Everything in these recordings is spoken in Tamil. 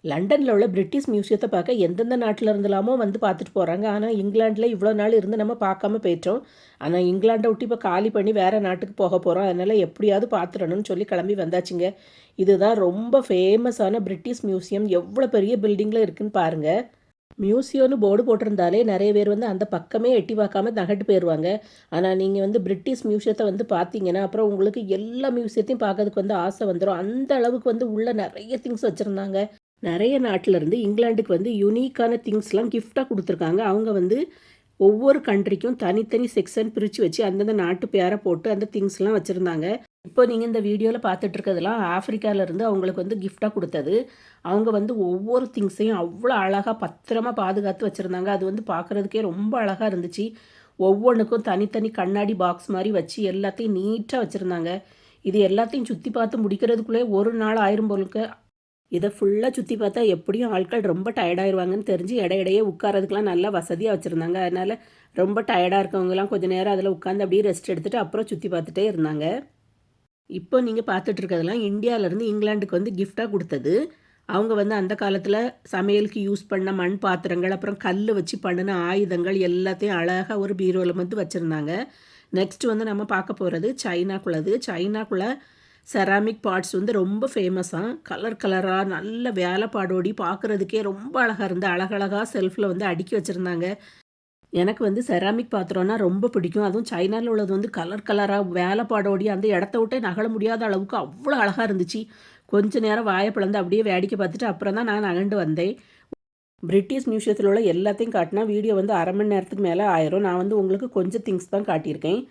லண்டனில் உள்ள பிரிட்டிஷ் மியூசியத்தை பார்க்க எந்தெந்த நாட்டில் இருந்தலாமோ வந்து பார்த்துட்டு போகிறாங்க. ஆனால் இங்கிலாண்டில் இவ்வளோ நாள் இருந்து நம்ம பார்க்காம போயிட்டோம். ஆனால் இங்கிலாண்டை விட்டு இப்போ காலி பண்ணி வேறு நாட்டுக்கு போக போகிறோம். அதனால் எப்படியாவது பார்த்துடணும்னு சொல்லி கிளம்பி வந்தாச்சுங்க. இதுதான் ரொம்ப ஃபேமஸான பிரிட்டிஷ் மியூசியம். எவ்வளோ பெரிய பில்டிங்கில் இருக்குதுன்னு பாருங்கள். மியூசியம்னு போர்டு போட்டிருந்தாலே நிறைய பேர் வந்து அந்த பக்கமே எட்டி பார்க்காம நகட்டு போயிடுவாங்க. ஆனால் நீங்கள் வந்து பிரிட்டிஷ் மியூசியத்தை வந்து பார்த்தீங்கன்னா அப்புறம் உங்களுக்கு எல்லா மியூசியத்தையும் பார்க்கறதுக்கு வந்து ஆசை வந்துடும். அந்த அளவுக்கு வந்து உள்ள நிறைய திங்ஸ் வச்சுருந்தாங்க. நிறைய நாட்டிலேருந்து இங்கிலாண்டுக்கு வந்து யூனிக்கான திங்ஸ்லாம் கிஃப்டாக கொடுத்துருக்காங்க. அவங்க வந்து ஒவ்வொரு கண்ட்ரிக்கும் தனித்தனி செக்ஷன் பிரித்து வச்சு அந்தந்த நாட்டு பேரை போட்டு அந்த திங்ஸ்லாம் வச்சுருந்தாங்க. இப்போ நீங்கள் இந்த வீடியோவில் பார்த்துட்டு இருக்கிறதுலாம் ஆஃப்ரிக்காவிலேருந்து அவங்களுக்கு வந்து கிஃப்டாக கொடுத்தது. அவங்க வந்து ஒவ்வொரு திங்ஸையும் அவ்வளோ அழகாக பத்திரமாக பாதுகாத்து வச்சுருந்தாங்க. அது வந்து பார்க்குறதுக்கே ரொம்ப அழகாக இருந்துச்சு. ஒவ்வொன்றுக்கும் தனித்தனி கண்ணாடி பாக்ஸ் மாதிரி வச்சு எல்லாத்தையும் நீட்டாக வச்சுருந்தாங்க. இது எல்லாத்தையும் சுற்றி பார்த்து முடிக்கிறதுக்குள்ளே ஒரு நாள் ஆயிரம் போலுக்கு. இதை ஃபுல்லாக சுற்றி பார்த்தா எப்படியும் ஆட்கள் ரொம்ப டயர்டாயிருவாங்கன்னு தெரிஞ்சு இடையிடையே உட்காரதுக்கெலாம் நல்லா வசதியாக வச்சுருந்தாங்க. அதனால் ரொம்ப டயர்டாக இருக்கவங்கலாம் கொஞ்சம் நேரம் அதில் உட்காந்து அப்படியே ரெஸ்ட் எடுத்துகிட்டு அப்புறம் சுற்றி பார்த்துட்டே இருந்தாங்க. இப்போ நீங்கள் பார்த்துட்டு இருக்கிறதெல்லாம் இந்தியாவிலேருந்து இங்கிலாண்டுக்கு வந்து கிஃப்டாக கொடுத்தது. அவங்க வந்து அந்த காலத்தில் சமையலுக்கு யூஸ் பண்ண மண் பாத்திரங்கள் அப்புறம் கல் வச்சு பண்ணின ஆயுதங்கள் எல்லாத்தையும் அழகாக ஒரு பீரோவில் வந்து வச்சுருந்தாங்க. நெக்ஸ்ட் வந்து நம்ம பார்க்க போகிறது சைனாக்குள்ளது. சைனாக்குள்ளே செராமிக் பார்ட்ஸ் வந்து ரொம்ப ஃபேமஸாக கலர் கலராக நல்ல வேலைப்பாடோடி பார்க்குறதுக்கே ரொம்ப அழகாக இருந்து அழகழகாக செல்ஃபில் வந்து அடுக்கி வச்சுருந்தாங்க. எனக்கு வந்து செராமிக் பாத்திரம்னா ரொம்ப பிடிக்கும். அதுவும் சைனாவில் உள்ளது வந்து கலர் கலராக வேலைப்பாடோடி அந்த இடத்த விட்டே நகல முடியாத அளவுக்கு அவ்வளோ அழகாக இருந்துச்சு. கொஞ்ச நேரம் வாயை பிளந்து அப்படியே வேடிக்கை பார்த்துட்டு அப்புறம் தான் நான் நகண்டு வந்தேன். பிரிட்டிஷ் மியூசியத்தில் உள்ள எல்லாத்தையும் காட்டினா வீடியோ வந்து அரை மணி நேரத்துக்கு மேலே ஆயிரும். நான் வந்து உங்களுக்கு கொஞ்சம் திங்ஸ் தான் காட்டியிருக்கேன்.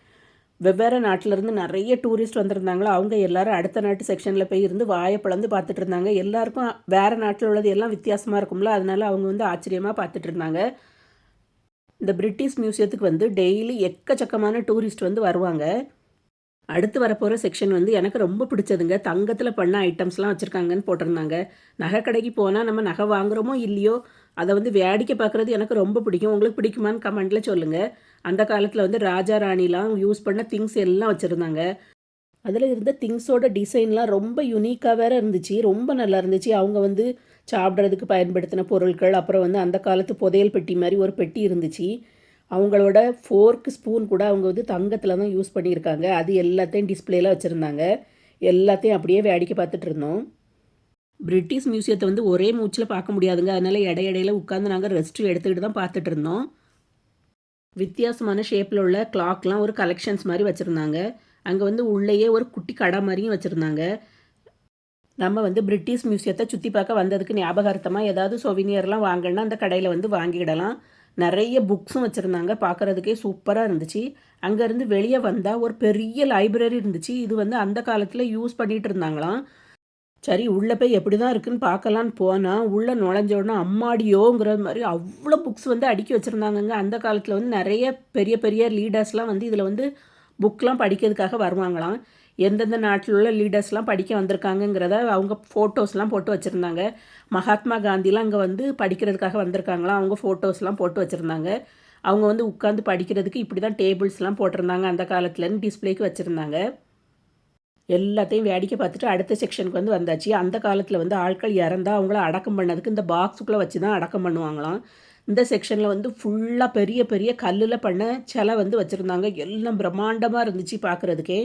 வெவ்வேறு நாட்டிலேருந்து நிறைய டூரிஸ்ட் வந்திருந்தாங்களோ அவங்க எல்லோரும் அடுத்த நாட்டு செக்ஷனில் போய் இருந்து வாயை பிளந்து பார்த்துட்டு இருந்தாங்க. எல்லாருக்கும் வேறு நாட்டில் உள்ளது எல்லாம் வித்தியாசமாக இருக்கும்ல, அதனால அவங்க வந்து ஆச்சரியமாக பார்த்துட்டு இருந்தாங்க. இந்த பிரிட்டிஷ் மியூசியத்துக்கு வந்து டெய்லி எக்கச்சக்கமான டூரிஸ்ட் வந்து வருவாங்க. அடுத்து வரப்போகிற செக்ஷன் வந்து எனக்கு ரொம்ப பிடிச்சதுங்க. தங்கத்தில் பண்ண ஐட்டம்ஸ்லாம் வச்சுருக்காங்கன்னு போட்டிருந்தாங்க. நகை கடைக்கு போனால் நம்ம நகை வாங்குகிறோமோ இல்லையோ அதை வந்து வேடிக்கை பார்க்குறது எனக்கு ரொம்ப பிடிக்கும். உங்களுக்கு பிடிக்குமான்னு கமெண்ட்டில் சொல்லுங்கள். அந்த காலத்தில் வந்து ராஜா ராணிலாம் யூஸ் பண்ண திங்ஸ் எல்லாம் வச்சுருந்தாங்க. அதில் இருந்த திங்ஸோட டிசைன்லாம் ரொம்ப யூனிக்காக வேறு இருந்துச்சு. ரொம்ப நல்லா இருந்துச்சு. அவங்க வந்து சாப்பிட்றதுக்கு பயன்படுத்தின பொருட்கள் அப்புறம் வந்து அந்த காலத்து புதையல் பெட்டி மாதிரி ஒரு பெட்டி இருந்துச்சு. அவங்களோட ஃபோர்க்கு ஸ்பூன் கூட அவங்க வந்து தங்கத்தில் தான் யூஸ் பண்ணியிருக்காங்க. அது எல்லாத்தையும் டிஸ்பிளேல வச்சுருந்தாங்க. எல்லாத்தையும் அப்படியே வேடிக்கை பார்த்துட்டு இருந்தோம். பிரிட்டிஷ் மியூசியத்தை வந்து ஒரே மூச்சில் பார்க்க முடியாதுங்க. அதனால் இடையிடையில் உட்காந்து நாங்கள் ரெஸ்ட்டு எடுத்துக்கிட்டு தான் பார்த்துட்டு இருந்தோம். வித்தியாசமான ஷேப்பில் உள்ள கிளாக்லாம் ஒரு கலெக்ஷன்ஸ் மாதிரி வச்சுருந்தாங்க. அங்கே வந்து உள்ளேயே ஒரு குட்டி கடை மாதிரியும் வச்சுருந்தாங்க. நம்ம வந்து பிரிட்டிஷ் மியூசியத்தை சுற்றி பார்க்க வந்ததுக்கு ஞாபகார்த்தமாக ஏதாவது சொவினியர்லாம் வாங்கினா அந்த கடையில் வந்து வாங்கிடலாம். நிறைய புக்ஸும் வச்சுருந்தாங்க. பார்க்குறதுக்கே சூப்பராக இருந்துச்சு. அங்கேருந்து வெளியே வந்தால் ஒரு பெரிய லைப்ரரி இருந்துச்சு. இது வந்து அந்த காலத்தில் யூஸ் பண்ணிகிட்டு இருந்தாங்களாம். சரி உள்ளே போய் எப்படி தான் இருக்குதுன்னு பார்க்கலான்னு போனால் உள்ளே நுழைஞ்சோடனே அம்மாடியோங்கிற மாதிரி அவ்வளோ புக்ஸ் வந்து அடுக்கி வச்சுருந்தாங்கங்க. அந்த காலத்தில் வந்து நிறைய பெரிய பெரிய லீடர்ஸ்லாம் வந்து இதில் வந்து புக்கெலாம் படிக்கிறதுக்காக வருவாங்களாம். எந்தெந்த நாட்டில் உள்ள லீடர்ஸ்லாம் படிக்க வந்திருக்காங்கங்கிறத அவங்க ஃபோட்டோஸ்லாம் போட்டு வச்சுருந்தாங்க. மகாத்மா காந்திலாம் அங்கே வந்து படிக்கிறதுக்காக வந்திருக்காங்களாம். அவங்க ஃபோட்டோஸ்லாம் போட்டு வச்சுருந்தாங்க. அவங்க வந்து உட்காந்து படிக்கிறதுக்கு இப்படி தான் டேபிள்ஸ்லாம் போட்டிருந்தாங்க. அந்த காலத்துலேருந்து டிஸ்பிளேக்கு வச்சுருந்தாங்க. எல்லாத்தையும் வேடிக்கை பார்த்துட்டு அடுத்த செக்ஷனுக்கு வந்து வந்தாச்சு. அந்த காலத்தில் வந்து ஆட்கள் இறந்தால் அவங்கள அடக்கம் பண்ணதுக்கு இந்த பாக்ஸுக்குள்ளே வச்சு தான் அடக்கம் பண்ணுவாங்களாம். இந்த செக்ஷனில் வந்து ஃபுல்லாக பெரிய பெரிய கல்லில் பண்ண சிலை வந்து வச்சுருந்தாங்க. எல்லாம் பிரம்மாண்டமாக இருந்துச்சு பார்க்குறதுக்கே.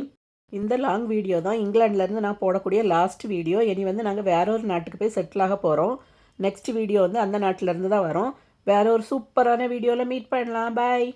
இந்த லாங் வீடியோ தான் இங்கிலாந்துலேருந்து நான் போடக்கூடிய லாஸ்ட் வீடியோ. இனி வந்து நாங்கள் வேற ஒரு நாட்டுக்கு போய் செட்டில் ஆக போகிறோம். நெக்ஸ்ட் வீடியோ வந்து அந்த நாட்டிலேருந்து தான் வரும். வேற ஒரு சூப்பரான வீடியோவில் மீட் பண்ணலாம். பாய்.